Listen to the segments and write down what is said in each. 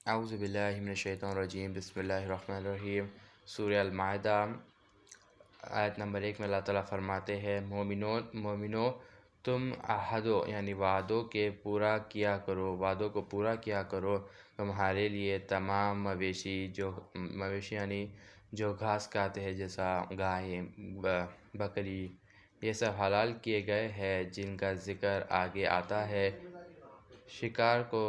اعوذ باللہ من الشیطان الرجیم، بسم اللہ الرحمن الرحیم۔ سورہ المائدہ آیت نمبر 1 میں اللہ تعالیٰ فرماتے ہیں، مومنو تم عہدوں یعنی وعدوں کے پورا کیا کرو، وعدوں کو پورا کیا کرو۔ تمہارے لیے تمام مویشی یعنی جو گھاس کھاتے ہیں، جیسا گائے، بکری، یہ سب حلال کیے گئے ہیں، جن کا ذکر آگے آتا ہے۔ شکار کو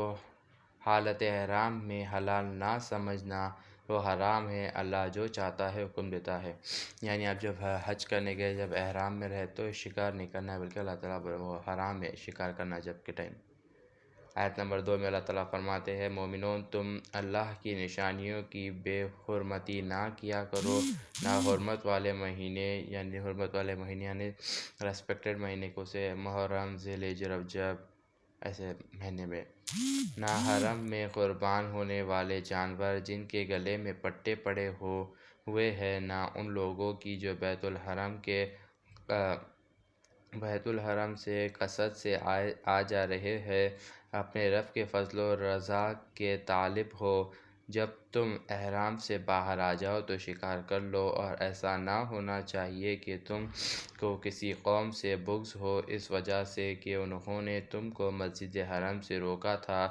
حالت احرام میں حلال نہ سمجھنا، وہ حرام ہے۔ اللہ جو چاہتا ہے حکم دیتا ہے، یعنی آپ جب حج کرنے گئے، جب احرام میں رہے تو شکار نہیں کرنا ہے، بلکہ اللہ تعالیٰ وہ حرام ہے شکار کرنا جب کے ٹائم۔ آیت نمبر 2 میں اللہ تعالیٰ فرماتے ہیں، مومنون تم اللہ کی نشانیوں کی بے حرمتی نہ کیا کرو، نہ حرمت والے مہینے یعنی ریسپیکٹڈ مہینے کو سے محرم، ذی الحجہ، رجب، ایسے مہینے میں، نہ حرم میں قربان ہونے والے جانور جن کے گلے میں پٹے پڑے ہوئے ہیں، نہ ان لوگوں کی جو بیت الحرم سے قصد سے آ جا رہے ہیں، اپنے رب کے فضل و رضا کے طالب ہو۔ جب تم احرام سے باہر آ جاؤ تو شکار کر لو، اور ایسا نہ ہونا چاہیے کہ تم کو کسی قوم سے بغض ہو اس وجہ سے کہ انہوں نے تم کو مسجد حرام سے روکا تھا،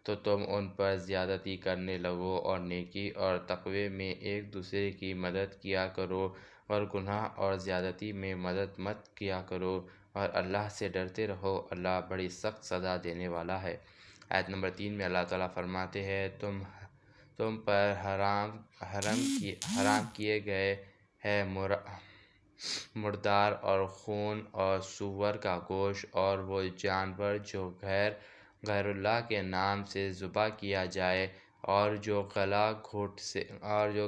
تو تم ان پر زیادتی کرنے لگو، اور نیکی اور تقوی میں ایک دوسرے کی مدد کیا کرو، اور گناہ اور زیادتی میں مدد مت کیا کرو، اور اللہ سے ڈرتے رہو، اللہ بڑی سخت سزا دینے والا ہے۔ آیت نمبر 3 میں اللہ تعالیٰ فرماتے ہیں، تم پر حرام کیے گئے ہیں مردار اور خون اور سور کا گوشت، اور وہ جانور جو غیر اللہ کے نام سے ذبح کیا جائے، اور جو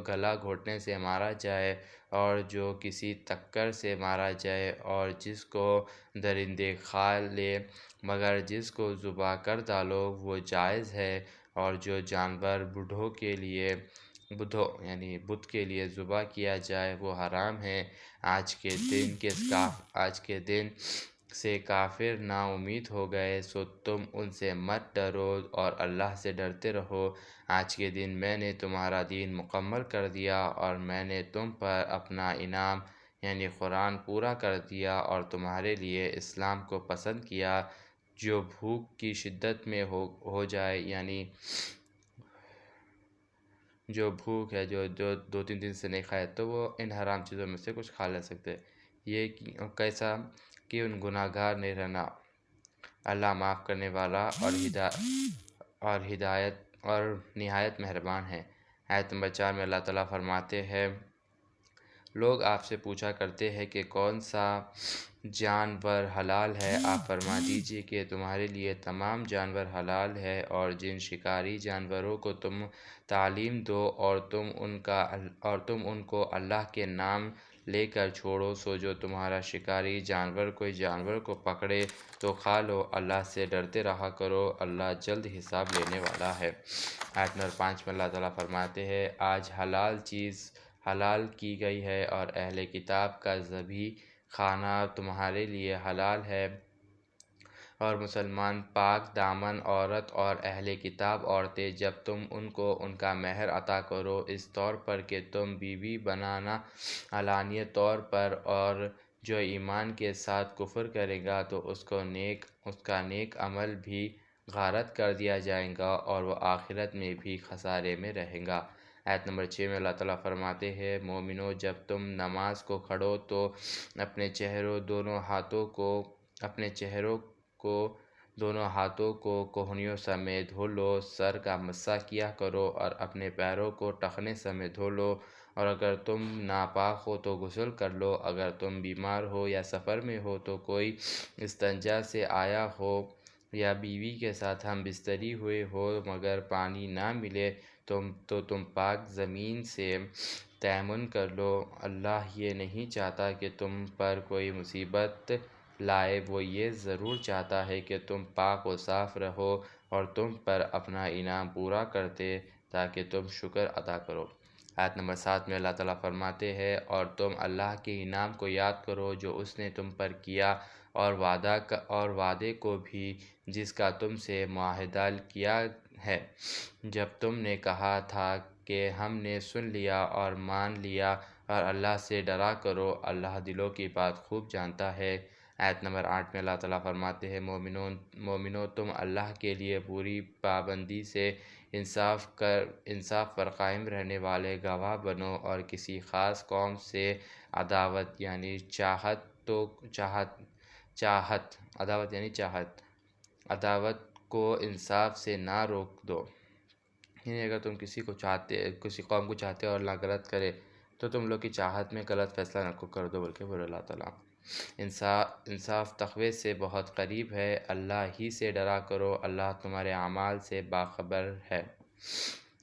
گلا گھونٹنے سے مارا جائے، اور جو کسی تکر سے مارا جائے، اور جس کو درندے کھا لے، مگر جس کو ذبح کر ڈالو وہ جائز ہے، اور جو جانور بت کے لیے ذبح کیا جائے وہ حرام ہے۔ آج کے دن سے کافر نا امید ہو گئے، سو تم ان سے مت ڈرو اور اللہ سے ڈرتے رہو۔ آج کے دن میں نے تمہارا دین مکمل کر دیا، اور میں نے تم پر اپنا انعام یعنی قرآن پورا کر دیا، اور تمہارے لیے اسلام کو پسند کیا۔ جو بھوک کی شدت میں ہو جائے، یعنی جو بھوک ہے، جو 2-3 دن سے نہیں کھائے، تو وہ ان حرام چیزوں میں سے کچھ کھا لے سکتے۔ یہ کیسا کہ ان گناہ گار نہیں رہنا۔ اللہ معاف کرنے والا اور نہایت مہربان ہے۔ آیت نمبر 4 میں اللہ تعالیٰ فرماتے ہیں، لوگ آپ سے پوچھا کرتے ہیں کہ کون سا جانور حلال ہے، آپ فرما دیجئے کہ تمہارے لیے تمام جانور حلال ہے، اور جن شکاری جانوروں کو تم تعلیم دو اور تم ان کو اللہ کے نام لے کر چھوڑو، سو جو تمہارا شکاری جانور کوئی جانور کو پکڑے تو کھا لو، اللہ سے ڈرتے رہا کرو، اللہ جلد حساب لینے والا ہے۔ آیت نمبر 5 میں اللہ تعالیٰ فرماتے ہیں، آج حلال چیز حلال کی گئی ہے، اور اہل کتاب کا ذبح کھانا تمہارے لیے حلال ہے، اور مسلمان پاک دامن عورت اور اہل کتاب عورتیں جب تم ان کو ان کا مہر عطا کرو، اس طور پر کہ تم بیوی بنانا علانیہ طور پر، اور جو ایمان کے ساتھ کفر کرے گا تو اس کا نیک عمل بھی غارت کر دیا جائے گا، اور وہ آخرت میں بھی خسارے میں رہے گا۔ آیت نمبر 6 میں اللہ تعالیٰ فرماتے ہیں، مومنو جب تم نماز کو کھڑو تو اپنے چہروں دونوں ہاتھوں کو کوہنیوں سمیت دھو لو، سر کا مسح کیا کرو، اور اپنے پیروں کو ٹخنے سمیت دھو لو، اور اگر تم ناپاک ہو تو غسل کر لو، اگر تم بیمار ہو یا سفر میں ہو تو کوئی استنجا سے آیا ہو، یا بیوی کے ساتھ ہم بستری ہوئے ہو مگر پانی نہ ملے تو تم پاک زمین سے تیمم کر لو۔ اللہ یہ نہیں چاہتا کہ تم پر کوئی مصیبت لائے، وہ یہ ضرور چاہتا ہے کہ تم پاک و صاف رہو اور تم پر اپنا انعام پورا کرتے تاکہ تم شکر ادا کرو۔ آیت نمبر 7 میں اللہ تعالیٰ فرماتے ہیں، اور تم اللہ کے انعام کو یاد کرو جو اس نے تم پر کیا، اور وعدے کو بھی جس کا تم سے معاہدہ کیا ہے۔ جب تم نے کہا تھا کہ ہم نے سن لیا اور مان لیا اور اللہ سے ڈرا کرو، اللہ دلوں کی بات خوب جانتا ہے۔ آیت نمبر 8 میں اللہ تعالیٰ فرماتے ہیں، مومنو تم اللہ کے لیے پوری پابندی سے انصاف پر قائم رہنے والے گواہ بنو، اور کسی خاص قوم سے عداوت یعنی عداوت کو انصاف سے نہ روک دو۔ یعنی اگر تم کسی قوم کو چاہتے ہو اور اللہ غلط کرے تو تم لوگ کی چاہت میں غلط فیصلہ نہ کر دو، بلکہ بولے اللہ تعالیٰ انصاف تقوی سے بہت قریب ہے۔ اللہ ہی سے ڈرا کرو، اللہ تمہارے اعمال سے باخبر ہے۔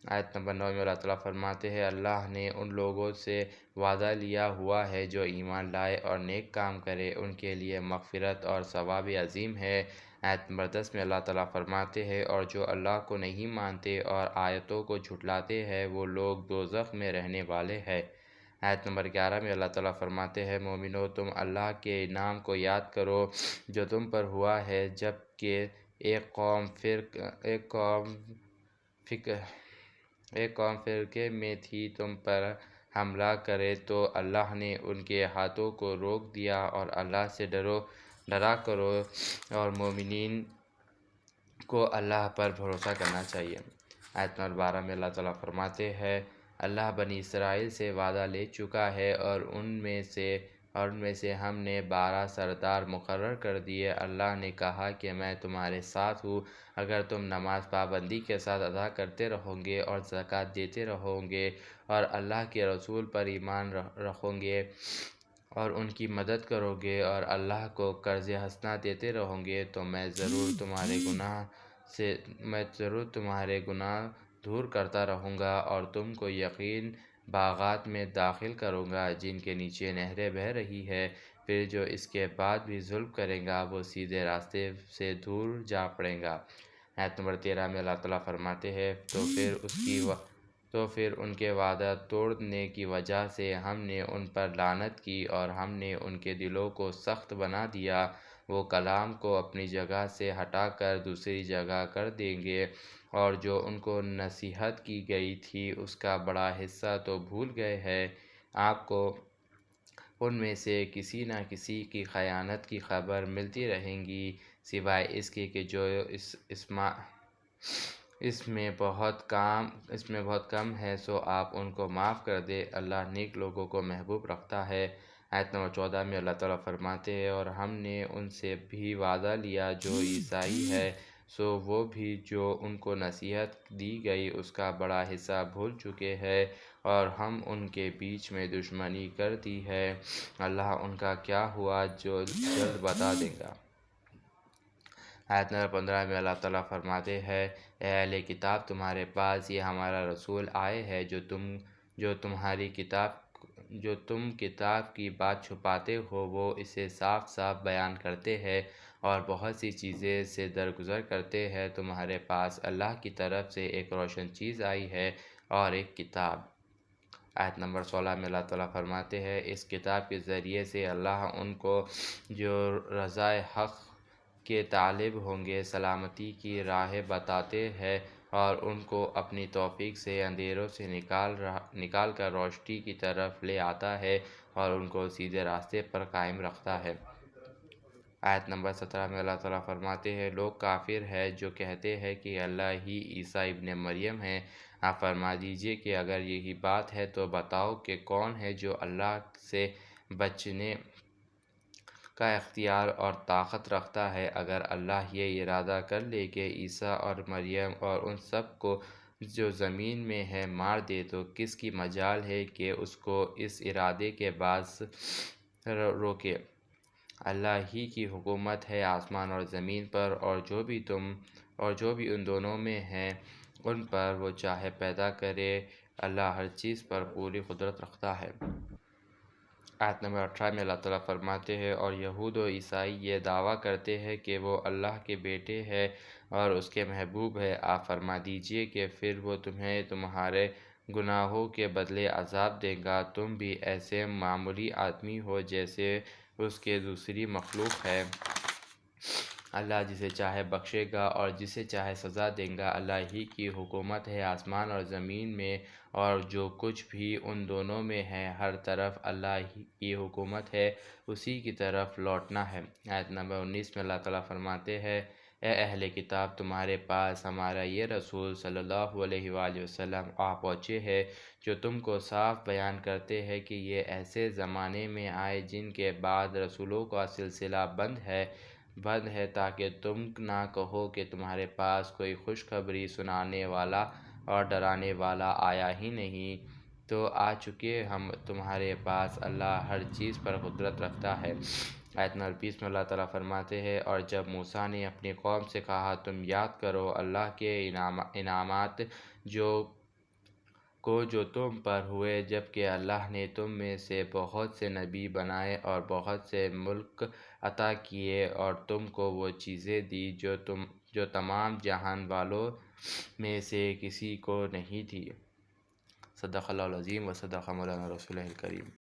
آیت نمبر 9 میں اللہ تعالیٰ فرماتے ہیں، اللہ نے ان لوگوں سے وعدہ لیا ہوا ہے جو ایمان لائے اور نیک کام کرے، ان کے لیے مغفرت اور ثواب عظیم ہے۔ آیت نمبر 10 میں اللہ تعالیٰ فرماتے ہیں، اور جو اللہ کو نہیں مانتے اور آیتوں کو جھٹلاتے ہیں وہ لوگ دوزخ میں رہنے والے ہیں۔ آیت نمبر 11 میں اللہ تعالیٰ فرماتے ہیں، مومنو تم اللہ کے انعام کو یاد کرو جو تم پر ہوا ہے جب کہ ایک قوم فرقے میں تھی، تم پر حملہ کرے تو اللہ نے ان کے ہاتھوں کو روک دیا، اور اللہ سے ڈرا کرو، اور مومنین کو اللہ پر بھروسہ کرنا چاہیے۔ آیت نمبر 12 میں اللہ تعالیٰ فرماتے ہیں، اللہ بنی اسرائیل سے وعدہ لے چکا ہے اور ان میں سے ہم نے 12 سردار مقرر کر دیے۔ اللہ نے کہا کہ میں تمہارے ساتھ ہوں، اگر تم نماز پابندی کے ساتھ ادا کرتے رہو گے اور زکوٰۃ دیتے رہو گے اور اللہ کے رسول پر ایمان رکھو گے اور ان کی مدد کرو گے اور اللہ کو قرض حسنہ دیتے رہو گے تو میں ضرور تمہارے گناہ دور کرتا رہوں گا اور تم کو یقین باغات میں داخل کروں گا جن کے نیچے نہریں بہہ رہی ہے۔ پھر جو اس کے بعد بھی ظلم کرے گا وہ سیدھے راستے سے دور جا پڑے گا۔ آیت نمبر 13 میں اللہ تعالیٰ فرماتے ہیں، تو پھر ان کے وعدہ توڑنے کی وجہ سے ہم نے ان پر لعنت کی اور ہم نے ان کے دلوں کو سخت بنا دیا۔ وہ کلام کو اپنی جگہ سے ہٹا کر دوسری جگہ کر دیں گے، اور جو ان کو نصیحت کی گئی تھی اس کا بڑا حصہ تو بھول گئے ہیں۔ آپ کو ان میں سے کسی نہ کسی کی خیانت کی خبر ملتی رہیں گی، سوائے اس کے کہ جو اس میں بہت کم ہے، سو آپ ان کو معاف کر دیں، اللہ نیک لوگوں کو محبوب رکھتا ہے۔ آیت نمبر 14 میں اللہ تعالیٰ فرماتے ہیں، اور ہم نے ان سے بھی وعدہ لیا جو عیسائی ہے، سو وہ بھی جو ان کو نصیحت دی گئی اس کا بڑا حصہ بھول چکے ہیں، اور ہم ان کے بیچ میں دشمنی کر دی ہے، اللہ ان کا کیا ہوا جو جلد بتا دے گا۔ آیت نمبر 15 میں اللہ تعالیٰ فرماتے ہیں، اے اہل کتاب تمہارے پاس یہ ہمارا رسول آئے ہے جو تم کتاب کی بات چھپاتے ہو وہ اسے صاف صاف بیان کرتے ہیں اور بہت سی چیزیں سے درگزر کرتے ہیں۔ تمہارے پاس اللہ کی طرف سے ایک روشن چیز آئی ہے اور ایک کتاب۔ آیت نمبر 16 میں اللہ تعالیٰ فرماتے ہیں، اس کتاب کے ذریعے سے اللہ ان کو جو رضائے حق کے طالب ہوں گے سلامتی کی راہ بتاتے ہیں اور ان کو اپنی توفیق سے اندھیروں سے نکال کر روشنی کی طرف لے آتا ہے اور ان کو سیدھے راستے پر قائم رکھتا ہے۔ آیت نمبر 17 میں اللہ تعالیٰ فرماتے ہیں، لوگ کافر ہیں جو کہتے ہیں کہ اللہ ہی عیسیٰ ابن مریم ہے۔ آپ فرما دیجئے کہ اگر یہی بات ہے تو بتاؤ کہ کون ہے جو اللہ سے بچنے کا اختیار اور طاقت رکھتا ہے؟ اگر اللہ یہ ارادہ کر لے کہ عیسیٰ اور مریم اور ان سب کو جو زمین میں ہے مار دے تو کس کی مجال ہے کہ اس کو اس ارادے کے باعث روکے؟ اللہ ہی کی حکومت ہے آسمان اور زمین پر، اور جو بھی ان دونوں میں ہیں ان پر وہ چاہے پیدا کرے، اللہ ہر چیز پر پوری قدرت رکھتا ہے۔ آیت نمبر 18 میں اللہ تعالیٰ فرماتے ہیں، اور یہود و عیسائی یہ دعویٰ کرتے ہیں کہ وہ اللہ کے بیٹے ہیں اور اس کے محبوب ہیں۔ آپ فرما دیجئے کہ پھر وہ تمہیں تمہارے گناہوں کے بدلے عذاب دے گا، تم بھی ایسے معمولی آدمی ہو جیسے اس کے دوسری مخلوق ہے۔ اللہ جسے چاہے بخشے گا اور جسے چاہے سزا دے گا۔ اللہ ہی کی حکومت ہے آسمان اور زمین میں، اور جو کچھ بھی ان دونوں میں ہے، ہر طرف اللہ ہی کی حکومت ہے، اسی کی طرف لوٹنا ہے۔ آیت نمبر 19 میں اللہ تعالیٰ فرماتے ہیں، اے اہل کتاب، تمہارے پاس ہمارا یہ رسول صلی اللہ علیہ وآلہ وسلم آ پہنچے ہیں، جو تم کو صاف بیان کرتے ہیں کہ یہ ایسے زمانے میں آئے جن کے بعد رسولوں کا سلسلہ بند ہے تاکہ تم نہ کہو کہ تمہارے پاس کوئی خوشخبری سنانے والا اور ڈرانے والا آیا ہی نہیں، تو آ چکے ہم تمہارے پاس، اللہ ہر چیز پر قدرت رکھتا ہے۔ آیت نمبر 20 میں اللہ تعالیٰ فرماتے ہیں، اور جب موسیٰ نے اپنی قوم سے کہا، تم یاد کرو اللہ کے انعامات جو تم پر ہوئے، جبکہ اللہ نے تم میں سے بہت سے نبی بنائے اور بہت سے ملک عطا کیے، اور تم کو وہ چیزیں دی جو تمام جہان والوں میں سے کسی کو نہیں تھی۔ صدق اللہ العظیم و صدق مولانا رسول الکریم۔